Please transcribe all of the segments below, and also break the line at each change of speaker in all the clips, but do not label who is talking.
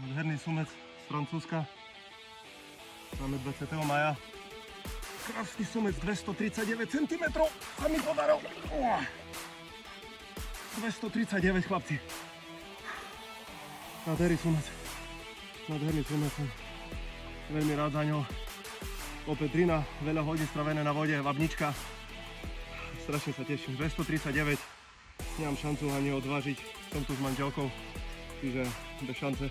Nádherný sumec z Francúzska. Máme 20. maja. Krásny sumec, 239 cm sa mi podaril. 239, chlapci. Nádherný sumec. Nádherný sumec. Veľmi rád za ňou. Opäť drina, veľa hodín stravené na vode, vabnička. Strašne sa teším. 239. Nemám šancu ani odvážiť. Som tu s manželkou, čiže bez šance.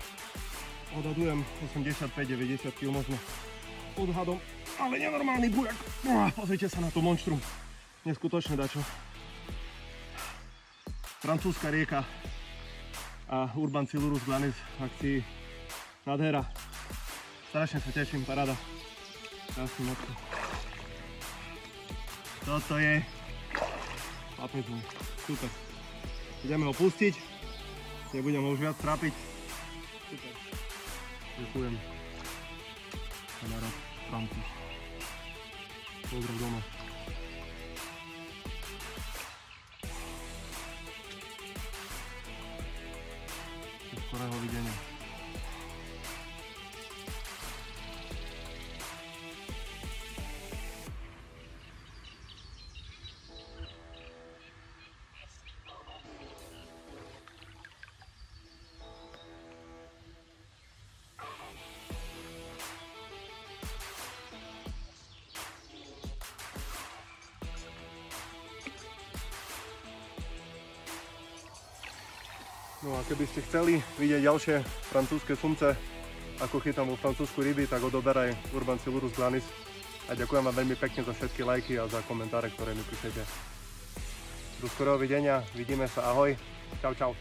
Odhadujem 85-90 kg možno. Odhadom, ale nenormálny bujak. Pozrite sa na to monštrum. Neskutočné dačo. Francúzska rieka a Urban Silurus glanis v akcii. Nádhera. Strašne sa teším, paráda. Krásny mocko. Toto je chlapec môj. Super. Ideme ho pustiť. Nebudem ho už viac trápiť. Super. Ďakujem. Kamarát Francúz. Pozdrav doma. Do skorého videnia. No a keby ste chceli vidieť ďalšie francúzske sumce, ako chytám vo Francúzsku ryby, tak odoberaj Urban Silurus glanis. A ďakujem vám veľmi pekne za všetky lajky a za komentáre, ktoré mi píšete. Do skorého videnia, vidíme sa, ahoj, čau čau.